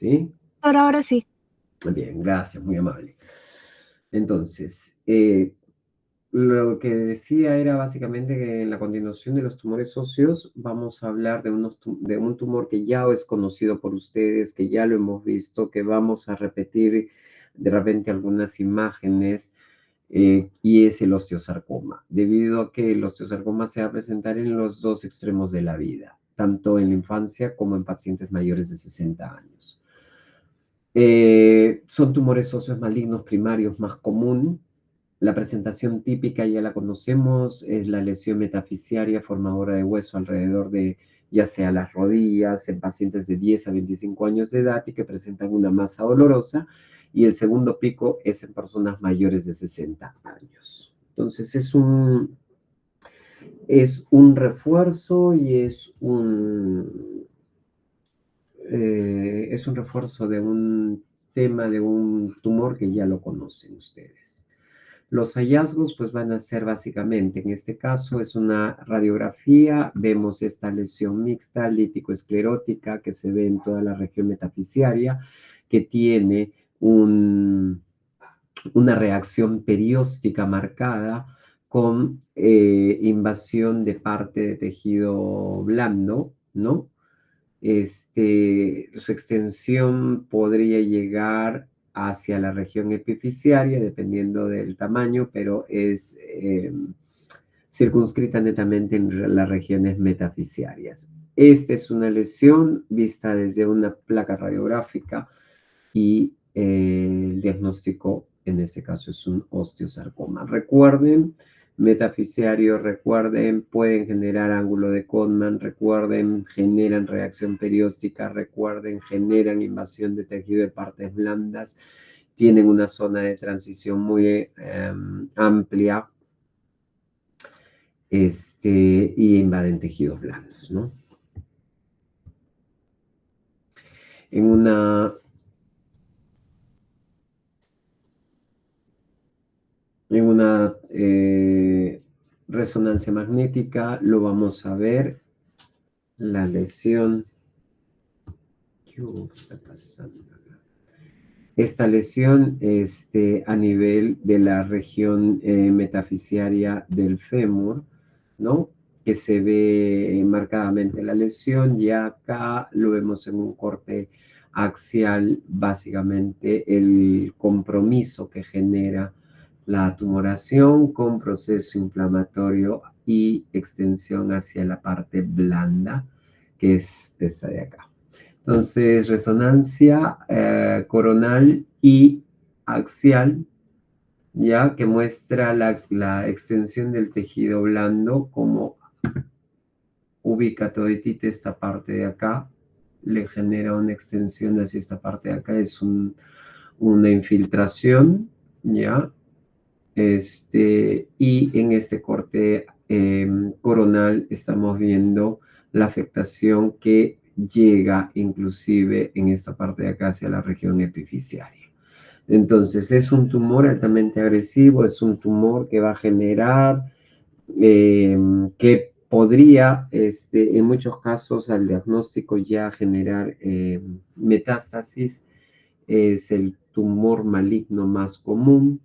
¿sí? Ahora sí. Bien, gracias, muy amable. Entonces, lo que decía era básicamente que en la continuación de los tumores óseos vamos a hablar de un tumor que ya es conocido por ustedes, que ya lo hemos visto, que vamos a repetir de repente algunas imágenes, y es el osteosarcoma, debido a que el osteosarcoma se va a presentar en los dos extremos de la vida, tanto en la infancia como en pacientes mayores de 60 años. Son tumores óseos malignos primarios más común. La presentación típica ya la conocemos, es la lesión metafisiaria formadora de hueso alrededor de ya sea las rodillas, en pacientes de 10 a 25 años de edad y que presentan una masa dolorosa, y el segundo pico es en personas mayores de 60 años. Entonces es un refuerzo y es un refuerzo de un tema, de un tumor que ya lo conocen ustedes. Los hallazgos pues van a ser básicamente, en este caso es una radiografía, vemos esta lesión mixta lítico-esclerótica que se ve en toda la región metafisiaria, que tiene una reacción perióstica marcada con invasión de parte de tejido blando, ¿no? Su extensión podría llegar hacia la región epifisiaria, dependiendo del tamaño, pero es circunscrita netamente en las regiones metafisiarias. Esta es una lesión vista desde una placa radiográfica y el diagnóstico en este caso es un osteosarcoma. Recuerden, metafisiario, recuerden, pueden generar ángulo de Codman, recuerden, generan reacción perióstica, recuerden, generan invasión de tejido de partes blandas, tienen una zona de transición muy amplia, y invaden tejidos blandos, ¿no? En una En una resonancia magnética lo vamos a ver, la lesión. ¿Qué está pasando acá? Esta lesión a nivel de la región metafisiaria del fémur, ¿no? Que se ve marcadamente la lesión, y acá lo vemos en un corte axial, básicamente el compromiso que genera la tumoración con proceso inflamatorio y extensión hacia la parte blanda, que es esta de acá. Entonces, resonancia coronal y axial, ya que muestra la extensión del tejido blando, como ubica toditita esta parte de acá, le genera una extensión hacia esta parte de acá, es una infiltración, ya. Y en este corte coronal estamos viendo la afectación que llega inclusive en esta parte de acá hacia la región epifisiaria. Entonces es un tumor altamente agresivo, es un tumor que va a generar, que podría en muchos casos al diagnóstico ya generar metástasis, es el tumor maligno más común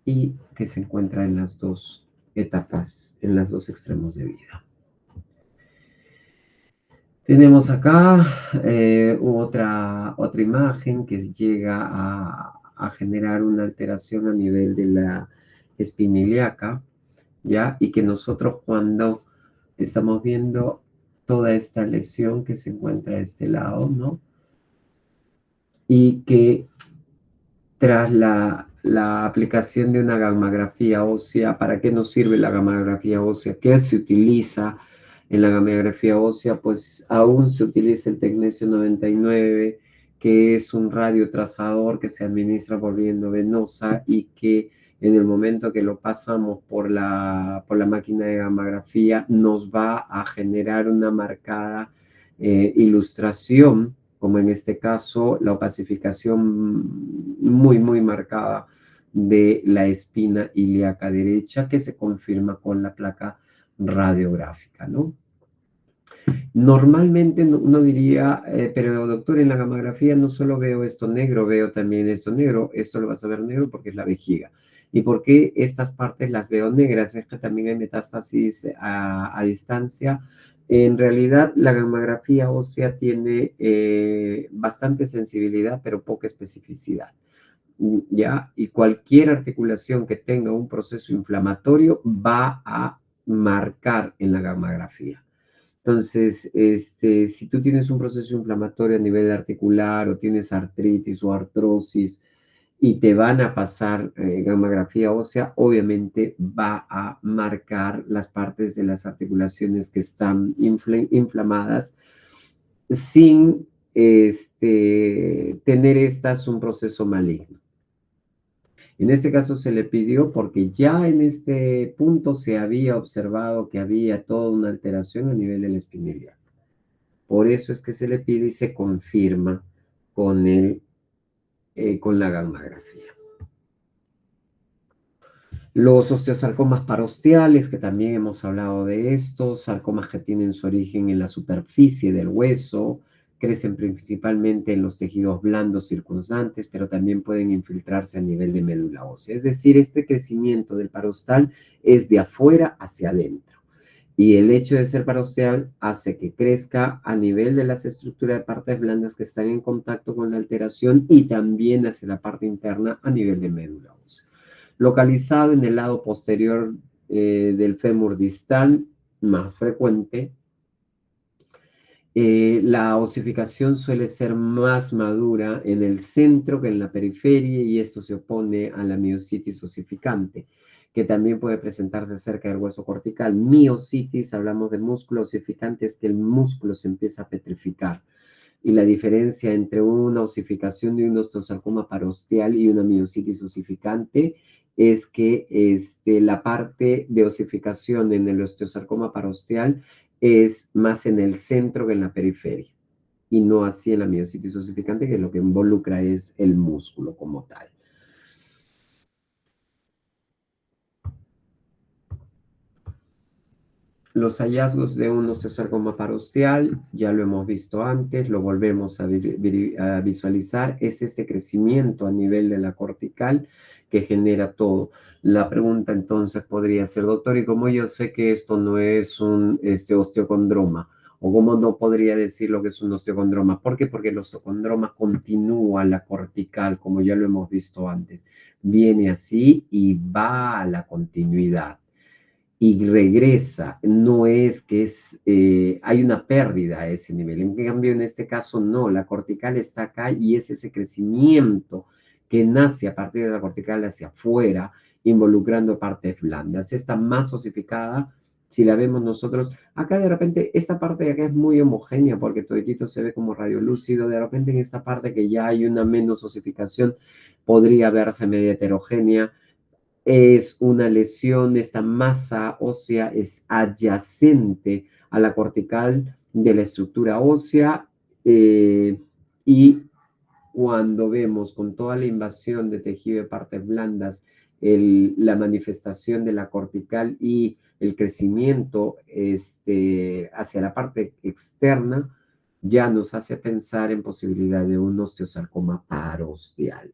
y que se encuentra en las dos etapas, en los dos extremos de vida. Tenemos acá otra imagen que llega a generar una alteración a nivel de la espina ilíaca, ¿ya? Y que nosotros, cuando estamos viendo toda esta lesión que se encuentra a este lado, ¿no? Y que tras la aplicación de una gammagrafía ósea. ¿Para qué nos sirve la gammagrafía ósea? ¿Qué se utiliza en la gammagrafía ósea? Pues aún se utiliza el tecnesio 99, que es un radiotrazador que se administra por vía endovenosa y que en el momento que lo pasamos por la máquina de gammagrafía nos va a generar una marcada ilustración, como en este caso la opacificación muy, muy marcada de la espina ilíaca derecha, que se confirma con la placa radiográfica, ¿no? Normalmente uno diría, pero doctor, en la gamografía no solo veo esto negro, veo también esto negro. Esto lo vas a ver negro porque es la vejiga. ¿Y por qué estas partes las veo negras? Es que también hay metástasis a distancia. En realidad, la gamografía ósea tiene bastante sensibilidad, pero poca especificidad. ¿Ya? Y cualquier articulación que tenga un proceso inflamatorio va a marcar en la gamografía. Entonces, si tú tienes un proceso inflamatorio a nivel articular o tienes artritis o artrosis y te van a pasar gamografía ósea, obviamente va a marcar las partes de las articulaciones que están inflamadas sin tener estas un proceso maligno. En este caso se le pidió porque ya en este punto se había observado que había toda una alteración a nivel del espina ilíaca. Por eso es que se le pide y se confirma con, con la gammagrafía. Los osteosarcomas parosteales, que también hemos hablado de estos, sarcomas que tienen su origen en la superficie del hueso, crecen principalmente en los tejidos blandos circundantes, pero también pueden infiltrarse a nivel de médula ósea. Es decir, este crecimiento del parostal es de afuera hacia adentro. Y el hecho de ser parosteal hace que crezca a nivel de las estructuras de partes blandas que están en contacto con la alteración y también hacia la parte interna a nivel de médula ósea. Localizado en el lado posterior del fémur distal, más frecuente, la osificación suele ser más madura en el centro que en la periferia y esto se opone a la miositis osificante, que también puede presentarse cerca del hueso cortical. Miositis, hablamos de músculo osificante, es que el músculo se empieza a petrificar. Y la diferencia entre una osificación de un osteosarcoma parosteal y una miositis osificante es que la parte de osificación en el osteosarcoma parosteal es más en el centro que en la periferia, y no así en la miositis osificante, que lo que involucra es el músculo como tal. Los hallazgos de un osteosarcoma parosteal, ya lo hemos visto antes, lo volvemos a visualizar, es este crecimiento a nivel de la cortical que genera todo. La pregunta entonces podría ser, doctor, ¿y cómo yo sé que esto no es un osteocondroma? ¿O cómo no podría decir lo que es un osteocondroma? ¿Por qué? Porque el osteocondroma continúa la cortical, como ya lo hemos visto antes. Viene así y va a la continuidad y regresa, no es que hay una pérdida a ese nivel. En cambio, en este caso, no, la cortical está acá y es ese crecimiento que nace a partir de la cortical hacia afuera, involucrando partes blandas. Está más osificada, si la vemos nosotros, acá de repente, esta parte de acá es muy homogénea porque toditito se ve como radiolúcido, de repente en esta parte que ya hay una menos osificación, podría verse media heterogénea. Es una lesión, esta masa ósea es adyacente a la cortical de la estructura ósea y cuando vemos con toda la invasión de tejido de partes blandas, la manifestación de la cortical y el crecimiento hacia la parte externa, ya nos hace pensar en posibilidad de un osteosarcoma parosteal.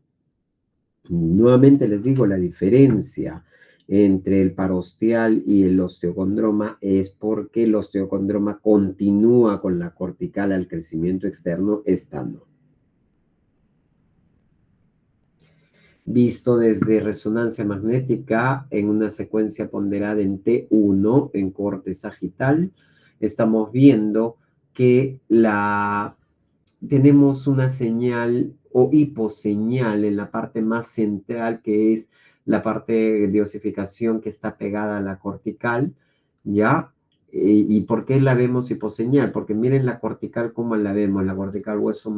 Nuevamente les digo, la diferencia entre el parosteal y el osteocondroma es porque el osteocondroma continúa con la cortical al crecimiento externo, esta no. Visto desde resonancia magnética en una secuencia ponderada en T1 en corte sagital, estamos viendo que tenemos una señal o hiposeñal en la parte más central, que es la parte de osificación que está pegada a la cortical, ¿ya? ¿Y por qué la vemos hiposeñal? Porque miren la cortical, ¿cómo la vemos? La cortical, hueso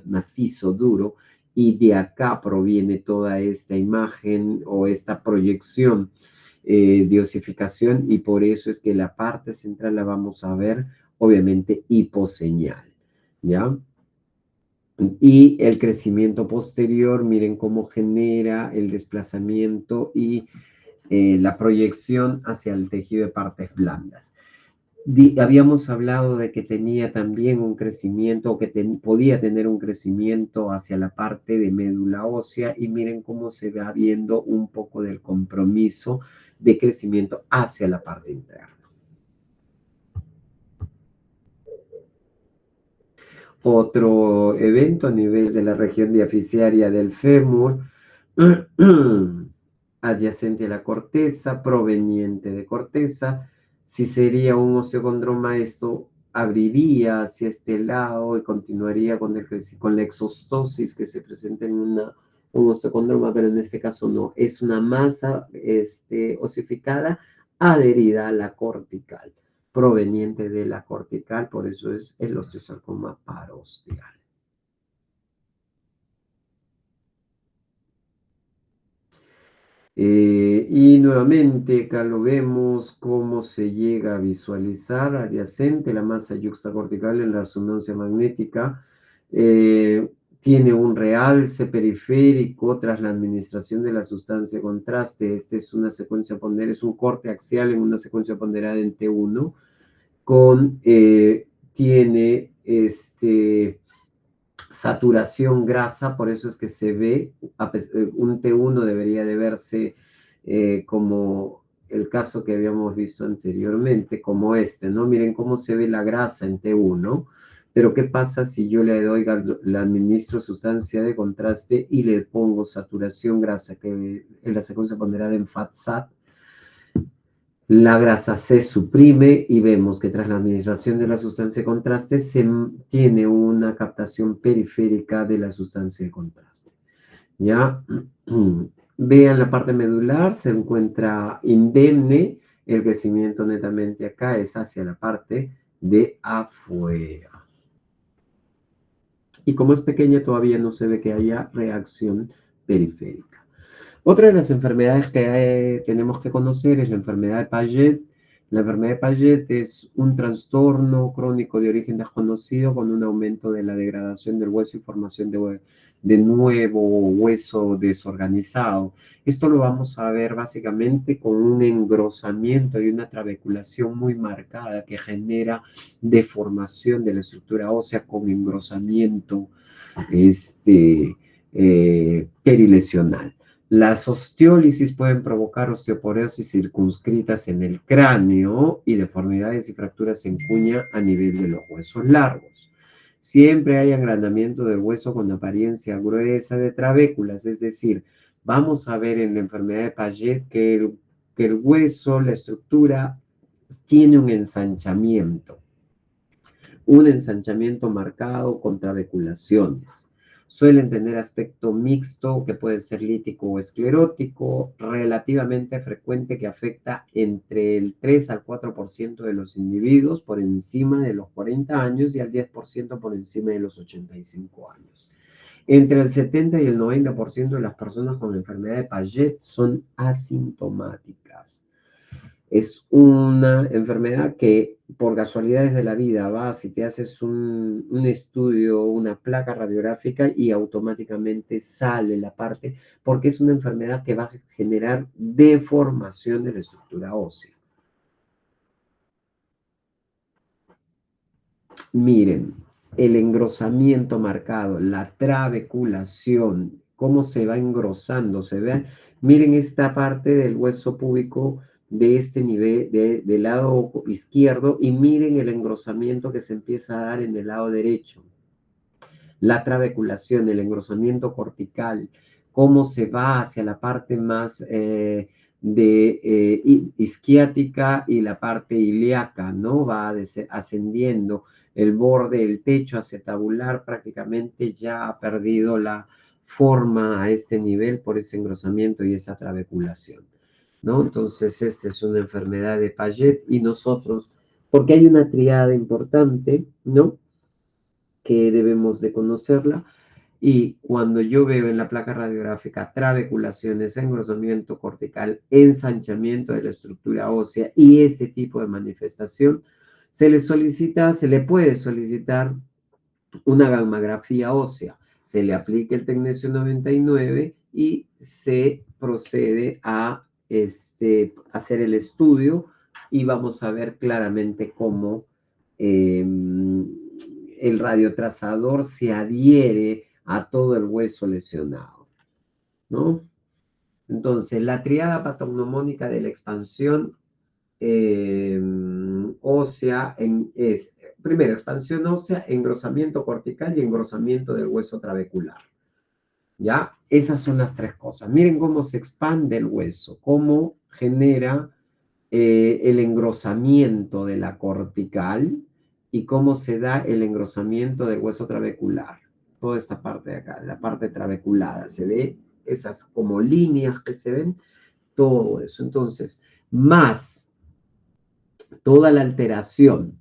macizo, duro, y de acá proviene toda esta imagen o esta proyección de osificación, y por eso es que la parte central la vamos a ver, obviamente, hiposeñal, ¿ya? Y el crecimiento posterior, miren cómo genera el desplazamiento y la proyección hacia el tejido de partes blandas. Habíamos hablado de que tenía también un crecimiento, o que podía tener un crecimiento hacia la parte de médula ósea, y miren cómo se va viendo un poco del compromiso de crecimiento hacia la parte interna. Otro evento a nivel de la región diaficiaria del fémur, adyacente a la corteza, proveniente de corteza. Si sería un osteocondroma, esto abriría hacia este lado y continuaría con la exostosis que se presenta en un osteocondroma, pero en este caso no. Es una masa osificada adherida a la cortical, proveniente de la cortical, por eso es el osteosarcoma parosteal. Y nuevamente acá lo vemos cómo se llega a visualizar adyacente la masa yuxtacortical en la resonancia magnética. Tiene un realce periférico tras la administración de la sustancia de contraste. Esta es una secuencia ponderada, es un corte axial en una secuencia ponderada en T1 tiene saturación grasa, por eso es que se ve, un T1 debería de verse como el caso que habíamos visto anteriormente, como ¿no? Miren cómo se ve la grasa en T1, pero ¿qué pasa si yo le administro sustancia de contraste y le pongo saturación grasa, que en la secuencia ponderada en FATSAT? La grasa se suprime y vemos que tras la administración de la sustancia de contraste se tiene una captación periférica de la sustancia de contraste. ¿Ya? Vean la parte medular, se encuentra indemne, el crecimiento netamente acá es hacia la parte de afuera. Y como es pequeña, todavía no se ve que haya reacción periférica. Otra de las enfermedades que tenemos que conocer es la enfermedad de Paget. La enfermedad de Paget es un trastorno crónico de origen desconocido con un aumento de la degradación del hueso y formación de nuevo hueso desorganizado. Esto lo vamos a ver básicamente con un engrosamiento y una trabeculación muy marcada que genera deformación de la estructura ósea con engrosamiento perilesional. Las osteólisis pueden provocar osteoporosis circunscritas en el cráneo y deformidades y fracturas en cuña a nivel de los huesos largos. Siempre hay agrandamiento del hueso con apariencia gruesa de trabéculas, es decir, vamos a ver en la enfermedad de Paget que el hueso, la estructura, tiene un ensanchamiento marcado con trabeculaciones. Suelen tener aspecto mixto, que puede ser lítico o esclerótico, relativamente frecuente, que afecta entre el 3 al 4% de los individuos por encima de los 40 años y al 10% por encima de los 85 años. Entre el 70 y el 90% de las personas con la enfermedad de Paget son asintomáticas. Es una enfermedad que por casualidades de la vida vas y te haces un estudio, una placa radiográfica y automáticamente sale la parte, porque es una enfermedad que va a generar deformación de la estructura ósea. Miren, el engrosamiento marcado, la trabeculación, cómo se va engrosando, se ve. Miren esta parte del hueso púbico de este nivel, del lado izquierdo, y miren el engrosamiento que se empieza a dar en el lado derecho. La trabeculación, el engrosamiento cortical, cómo se va hacia la parte más isquiática y la parte ilíaca, ¿no? Va ascendiendo el borde del techo acetabular, prácticamente ya ha perdido la forma a este nivel por ese engrosamiento y esa trabeculación, ¿no? Entonces, esta es una enfermedad de Paget y nosotros, porque hay una triada importante, ¿no? Que debemos de conocerla. Y cuando yo veo en la placa radiográfica trabeculaciones, engrosamiento cortical, ensanchamiento de la estructura ósea y este tipo de manifestación, se le puede solicitar una gammagrafía ósea. Se le aplica el tecnesio 99 y se procede a hacer el estudio y vamos a ver claramente cómo el radiotrazador se adhiere a todo el hueso lesionado, ¿no? Entonces, la triada patognomónica de la expansión eh, ósea es, primero, expansión ósea, engrosamiento cortical y engrosamiento del hueso trabecular. ¿Ya? Esas son las tres cosas. Miren cómo se expande el hueso, cómo genera el engrosamiento de la cortical y cómo se da el engrosamiento del hueso trabecular. Toda esta parte de acá, la parte trabeculada, se ve esas como líneas que se ven, todo eso. Entonces, más toda la alteración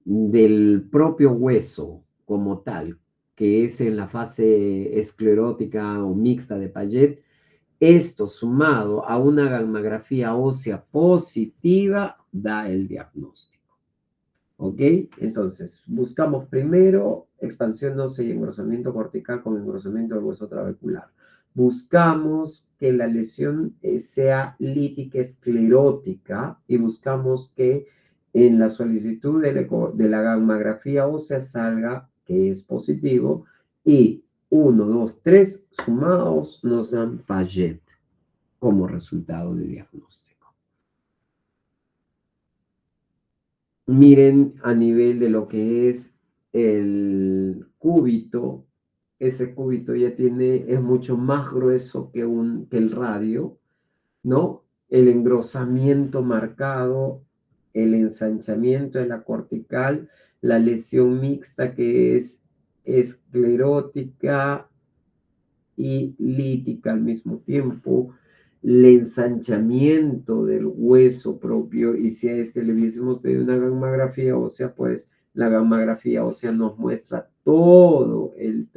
del propio hueso como tal, que es en la fase esclerótica o mixta de Payet, esto sumado a una gammagrafía ósea positiva da el diagnóstico. ¿Ok? Entonces, buscamos primero expansión ósea y engrosamiento cortical con engrosamiento del hueso trabecular. Buscamos que la lesión sea lítica esclerótica y buscamos que en la solicitud de la gammagrafía ósea salga que es positivo y 1, 2, 3 sumados nos dan Payet como resultado de diagnóstico. Miren a nivel de lo que es el cúbito, ese cúbito ya es mucho más grueso que el radio, ¿no? El engrosamiento marcado, el ensanchamiento de la cortical, la lesión mixta que es esclerótica y lítica al mismo tiempo, el ensanchamiento del hueso propio, y si a este le hubiésemos pedido una gammagrafía ósea, pues la gammagrafía ósea nos muestra todo eh,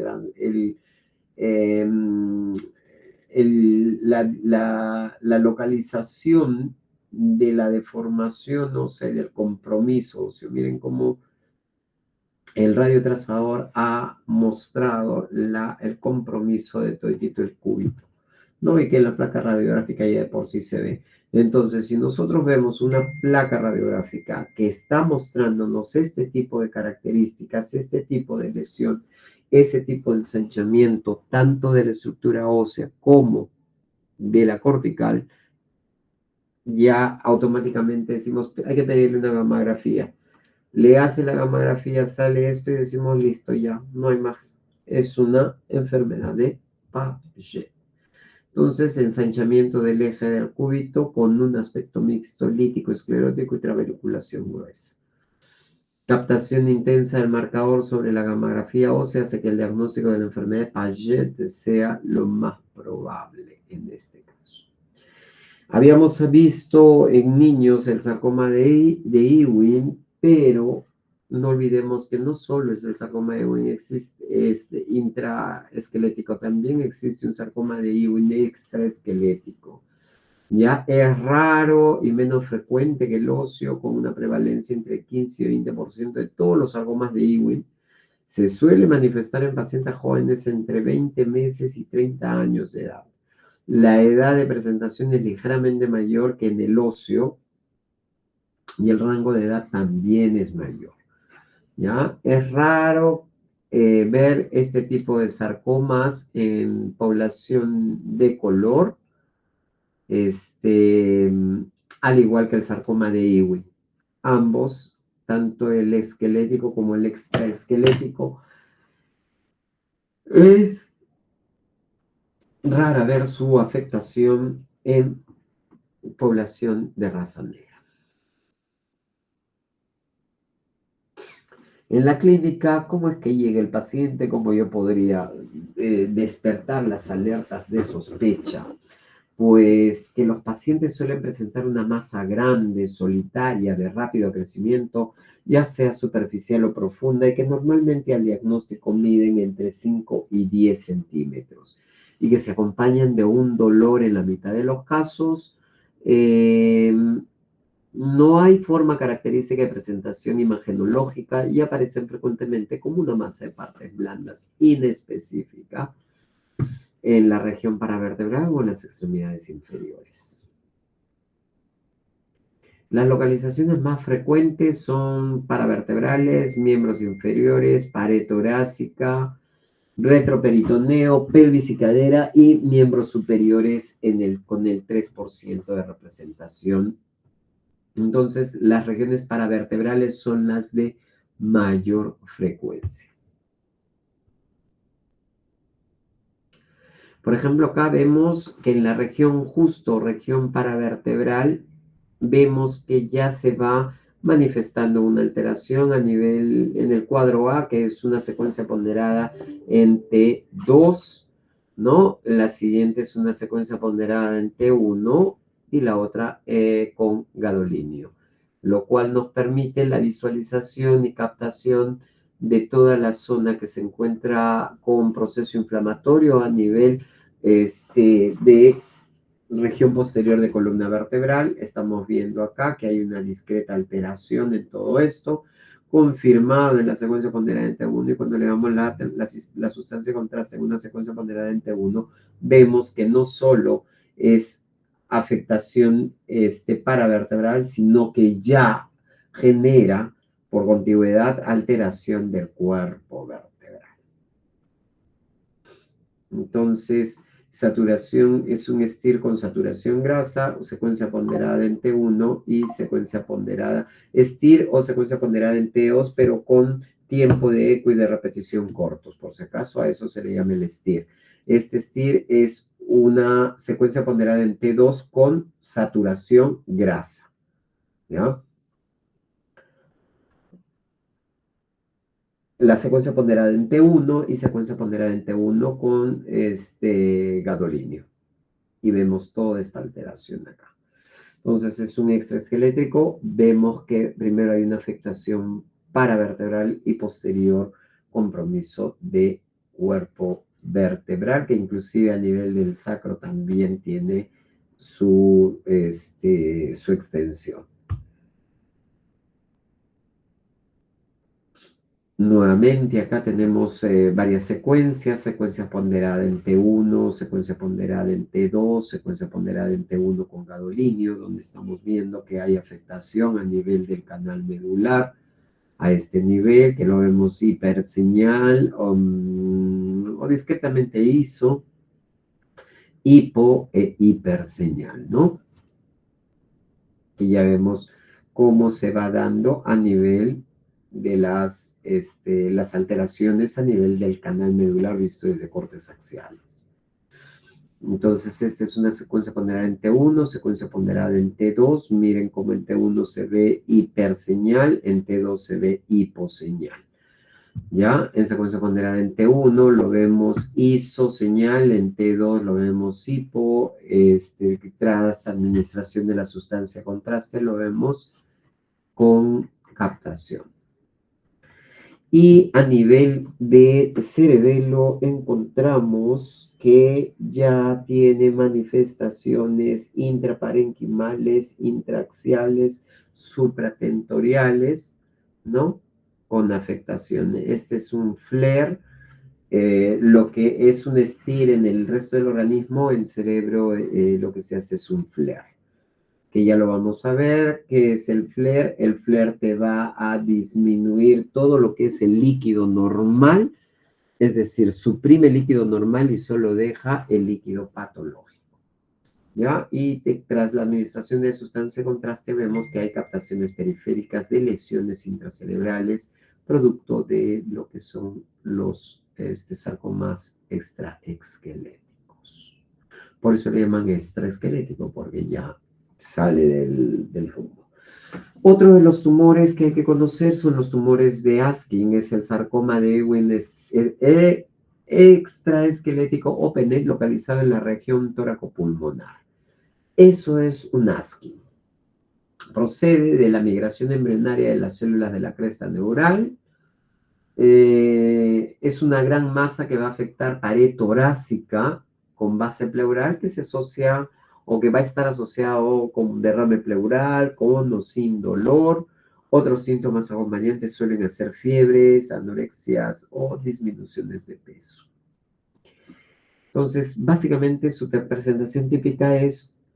la localización de la deformación ósea y del compromiso óseo. Miren cómo el radiotrazador ha mostrado el compromiso de toditito el cúbito, ¿no? Y que en la placa radiográfica ya de por sí se ve. Entonces, si nosotros vemos una placa radiográfica que está mostrándonos este tipo de características, este tipo de lesión, ese tipo de ensanchamiento, tanto de la estructura ósea como de la cortical, ya automáticamente decimos, hay que pedirle una gammagrafía. Le hace la gammagrafía, sale esto y decimos, listo, ya, no hay más. Es una enfermedad de Paget. Entonces, ensanchamiento del eje del cúbito con un aspecto mixto lítico, esclerótico y trabecular gruesa. Captación intensa del marcador sobre la gammagrafía ósea hace que el diagnóstico de la enfermedad de Paget sea lo más probable en este caso. Habíamos visto en niños el sarcoma de Ewing, pero no olvidemos que no solo es el sarcoma de Ewing, existe intraesquelético, también existe un sarcoma de Ewing extraesquelético. Ya es raro y menos frecuente que el óseo, con una prevalencia entre 15 y 20% de todos los sarcomas de Ewing. Se suele manifestar en pacientes jóvenes entre 20 meses y 30 años de edad. La edad de presentación es ligeramente mayor que en el óseo y el rango de edad también es mayor. ¿Ya? Es raro ver este tipo de sarcomas en población de color, al igual que el sarcoma de Ewing. Ambos, tanto el esquelético como el extraesquelético, es rara ver su afectación en población de raza negra. En la clínica, ¿cómo es que llega el paciente? ¿Cómo yo podría despertar las alertas de sospecha? Pues que los pacientes suelen presentar una masa grande, solitaria, de rápido crecimiento, ya sea superficial o profunda, y que normalmente al diagnóstico miden entre 5 y 10 centímetros, y que se acompañan de un dolor en la mitad de los casos. No hay forma característica de presentación imagenológica y aparecen frecuentemente como una masa de partes blandas inespecífica en la región paravertebral o en las extremidades inferiores. Las localizaciones más frecuentes son paravertebrales, miembros inferiores, pared torácica, retroperitoneo, pelvis y cadera y miembros superiores con el 3% de representación. Entonces, las regiones paravertebrales son las de mayor frecuencia. Por ejemplo, acá vemos que en la región justo, región paravertebral, vemos que ya se va manifestando una alteración a nivel en el cuadro A, que es una secuencia ponderada en T2, ¿no? La siguiente es una secuencia ponderada en T1 y la otra con gadolinio, lo cual nos permite la visualización y captación de toda la zona que se encuentra con proceso inflamatorio a nivel de región posterior de columna vertebral. Estamos viendo acá que hay una discreta alteración en todo esto, confirmado en la secuencia ponderada en T1, y cuando le damos la sustancia de contraste en una secuencia ponderada en T1, vemos que no solo es afectación paravertebral, sino que ya genera por contigüedad alteración del cuerpo vertebral. Entonces, saturación es un STIR con saturación grasa, secuencia ponderada en T1 y secuencia ponderada STIR o secuencia ponderada en T2, pero con tiempo de eco y de repetición cortos. Por si acaso, a eso se le llama el STIR. Este STIR es una secuencia ponderada en T2 con saturación grasa. ¿Ya? La secuencia ponderada en T1 y secuencia ponderada en T1 con gadolinio. Y vemos toda esta alteración acá. Entonces es un extraesquelético, vemos que primero hay una afectación paravertebral y posterior compromiso de cuerpo vertebral, que inclusive a nivel del sacro también tiene su extensión. Nuevamente acá tenemos varias secuencias, secuencia ponderada en T1, secuencia ponderada en T2, secuencia ponderada en T1 con gadolinio, donde estamos viendo que hay afectación a nivel del canal medular, a este nivel, que lo vemos hiperseñal o discretamente hipo e hiperseñal, ¿no? Que ya vemos cómo se va dando a nivel de las alteraciones a nivel del canal medular visto desde cortes axiales. Entonces, esta es una secuencia ponderada en T1, secuencia ponderada en T2. Miren cómo en T1 se ve hiperseñal, en T2 se ve hiposeñal. ¿Ya? En secuencia ponderada en T1 lo vemos isoseñal, en T2 lo vemos hipo, tras administración de la sustancia contraste lo vemos con captación. Y a nivel de cerebelo encontramos que ya tiene manifestaciones intraparenquimales, intraaxiales, supratentoriales, ¿no? Con afectaciones. Este es un FLAIR, lo que es un STIR en el resto del organismo, el cerebro lo que se hace es un FLAIR, que ya lo vamos a ver, que es el FLAIR. El FLAIR te va a disminuir todo lo que es el líquido normal, es decir, suprime el líquido normal y solo deja el líquido patológico. ¿Ya? Y tras la administración de sustancia de contraste vemos que hay captaciones periféricas de lesiones intracerebrales producto de lo que son los sarcomas extraesqueléticos. Por eso le llaman extraesquelético, porque ya sale del rumbo. Otro de los tumores que hay que conocer son los tumores de Askin, es el sarcoma de Ewing extraesquelético o Penney, localizado en la región tóraco-pulmonar. Eso es un Askin. Procede de la migración embrionaria de las células de la cresta neural. Es una gran masa que va a afectar pared torácica con base pleural, que se asocia o que va a estar asociado con derrame pleural, con o sin dolor. Otros síntomas acompañantes suelen ser fiebres, anorexias o disminuciones de peso. Entonces, básicamente su presentación típica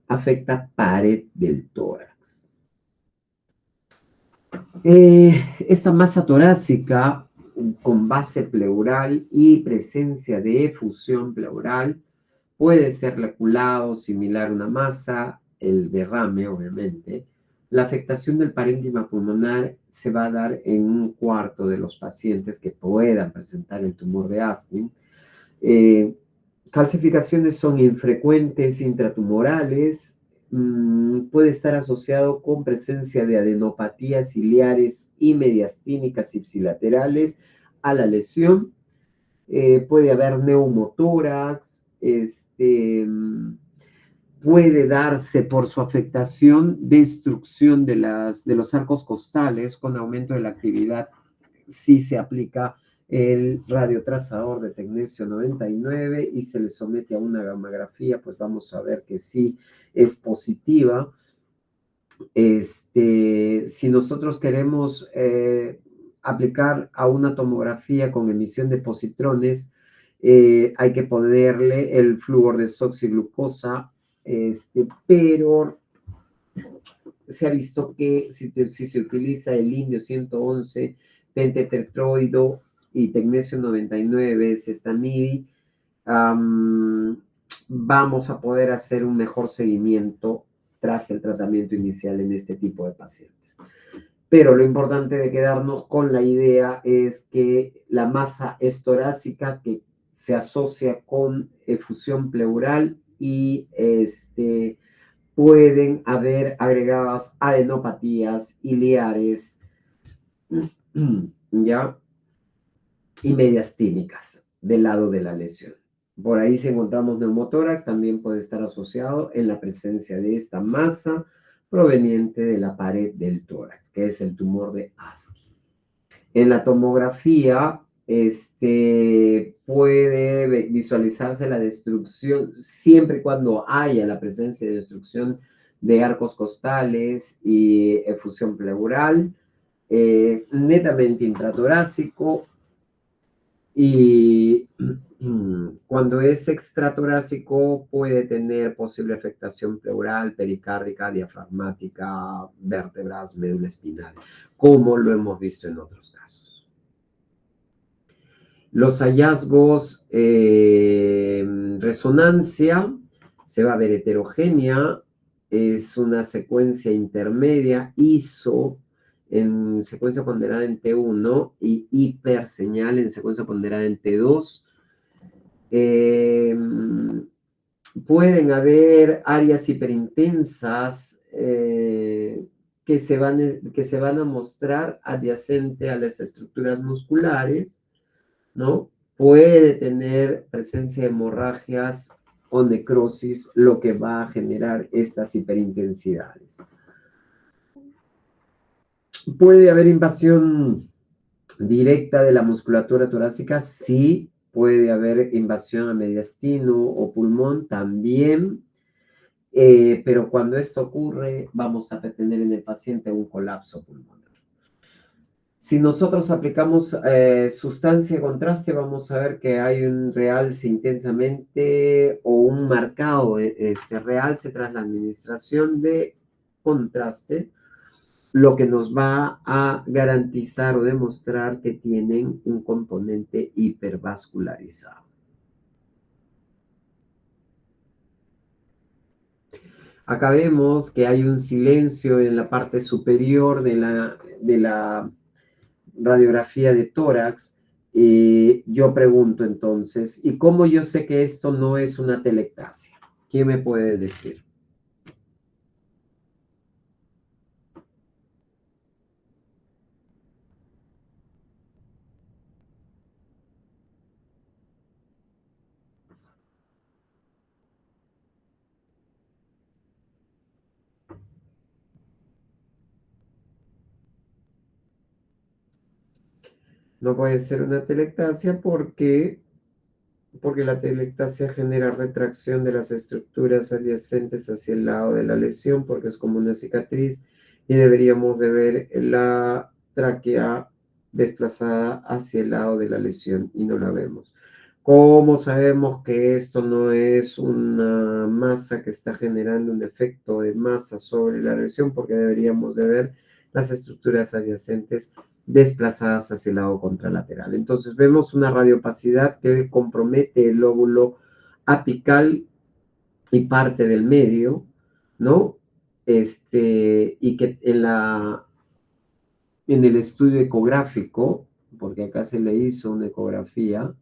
afecta pared del tórax. Esta masa torácica con base pleural y presencia de efusión pleural puede ser loculado, similar a una masa, el derrame, obviamente. La afectación del parénquima pulmonar se va a dar en un cuarto de los pacientes que puedan presentar el tumor de Askin. Eh, Calcificaciones son infrecuentes, intratumorales, puede estar asociado con presencia de adenopatías ciliares y mediastínicas ipsilaterales a la lesión. Puede haber neumotórax, puede darse por su afectación destrucción de los arcos costales con aumento de la actividad si se aplica el radiotrazador de tecnesio 99 y se le somete a una gammagrafía, pues vamos a ver que sí es positiva. Si nosotros queremos aplicar a una tomografía con emisión de positrones, hay que ponerle el flúor de desoxiglucosa, pero se ha visto que si se utiliza el indio 111, pentetetroido y tecnesio 99, sestamibi, vamos a poder hacer un mejor seguimiento tras el tratamiento inicial en este tipo de pacientes. Pero lo importante de quedarnos con la idea es que la masa es torácica, que se asocia con efusión pleural y pueden haber agregadas adenopatías iliares, ¿ya? Y mediastínicas del lado de la lesión. Por ahí si encontramos neumotórax, también puede estar asociado en la presencia de esta masa proveniente de la pared del tórax, que es el tumor de Aski. En la tomografía, puede visualizarse la destrucción siempre y cuando haya la presencia de destrucción de arcos costales y efusión pleural, netamente intratorácico, y cuando es extratorácico puede tener posible afectación pleural, pericárdica, diafragmática, vértebras, médula espinal, como lo hemos visto en otros casos. Los hallazgos, resonancia, se va a ver heterogénea, es una secuencia intermedia, ISO, en secuencia ponderada en T1 y hiperseñal en secuencia ponderada en T2. Pueden haber áreas hiperintensas que se van a mostrar adyacente a las estructuras musculares, ¿no? Puede tener presencia de hemorragias o necrosis, lo que va a generar estas hiperintensidades. ¿Puede haber invasión directa de la musculatura torácica? Sí. Puede haber invasión a mediastino o pulmón también, pero cuando esto ocurre, vamos a tener en el paciente un colapso pulmonar. Si nosotros aplicamos sustancia de contraste, vamos a ver que hay un realce intensamente o un marcado realce tras la administración de contraste, lo que nos va a garantizar o demostrar que tienen un componente hipervascularizado. Acá vemos que hay un silencio en la parte superior de la radiografía de tórax. Yo pregunto entonces, ¿y cómo yo sé que esto no es una telectasia? ¿Quién me puede decir? No puede ser una telectasia porque la telectasia genera retracción de las estructuras adyacentes hacia el lado de la lesión, porque es como una cicatriz, y deberíamos de ver la tráquea desplazada hacia el lado de la lesión y no la vemos. ¿Cómo sabemos que esto no es una masa que está generando un efecto de masa sobre la lesión? Porque deberíamos de ver las estructuras adyacentes desplazadas hacia el lado contralateral. Entonces vemos una radiopacidad que compromete el lóbulo apical y parte del medio, ¿no? Y que en el estudio ecográfico, porque acá se le hizo una ecografía,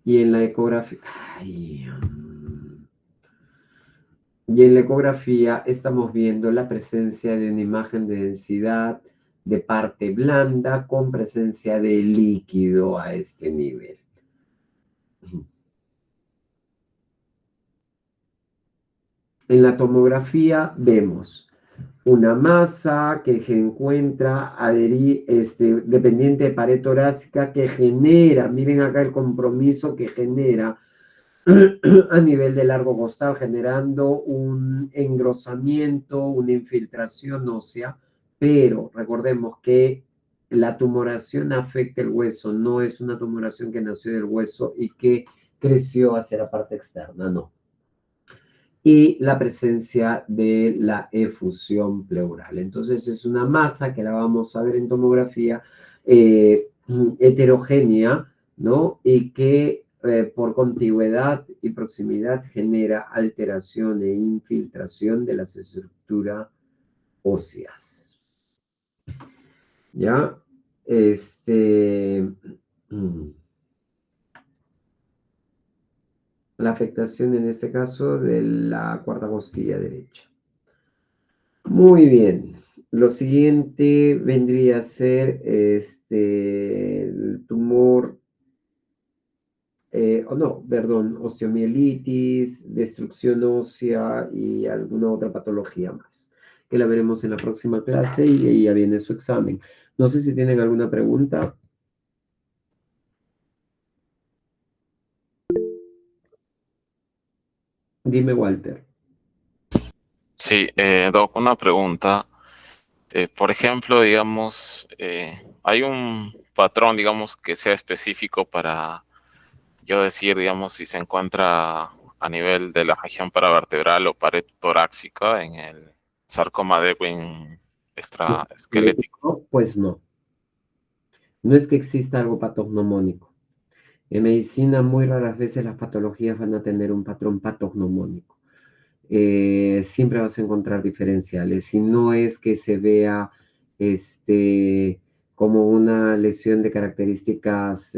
y en la ecografía, y en la ecografía estamos viendo la presencia de una imagen de densidad de parte blanda con presencia de líquido a este nivel. En la tomografía vemos una masa que se encuentra dependiente de pared torácica que genera, miren acá el compromiso que genera a nivel de largo costal, generando un engrosamiento, una infiltración ósea, pero recordemos que la tumoración afecta el hueso, no es una tumoración que nació del hueso y que creció hacia la parte externa, no. Y la presencia de la efusión pleural. Entonces es una masa que la vamos a ver en tomografía heterogénea, ¿no? Y que por contigüedad y proximidad genera alteración e infiltración de las estructuras óseas. ¿Ya? La afectación en este caso de la cuarta costilla derecha. Muy bien. Lo siguiente vendría a ser el tumor, osteomielitis, destrucción ósea y alguna otra patología más, que la veremos en la próxima clase y ahí ya viene su examen. No sé si tienen alguna pregunta. Dime, Walter. Sí, Doc, una pregunta. Por ejemplo, digamos, hay un patrón, digamos, que sea específico para yo decir, digamos, si se encuentra a nivel de la región paravertebral o pared torácica en el sarcoma de Ewing extraesquelético. Pues no. No es que exista algo patognomónico. En medicina muy raras veces las patologías van a tener un patrón patognomónico. Siempre vas a encontrar diferenciales y no es que se vea como una lesión de características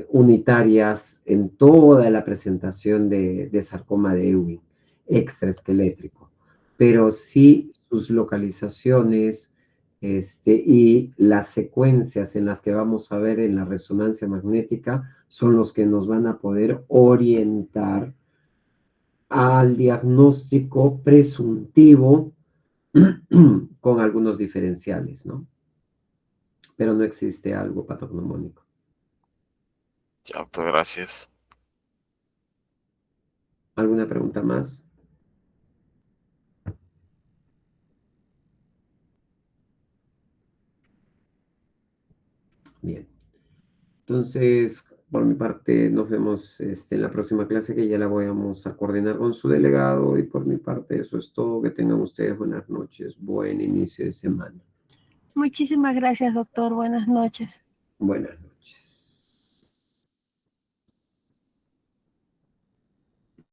unitarias en toda la presentación de sarcoma de Ewing extraesquelético, pero sí sus localizaciones y las secuencias en las que vamos a ver en la resonancia magnética son los que nos van a poder orientar al diagnóstico presuntivo con algunos diferenciales, ¿no? Pero no existe algo patognomónico. Ya, doctor, gracias. ¿Alguna pregunta más? Bien. Entonces, por mi parte, nos vemos en la próxima clase que ya la vamos a coordinar con su delegado y por mi parte eso es todo. Que tengan ustedes buenas noches, buen inicio de semana. Muchísimas gracias, doctor. Buenas noches. Buenas noches.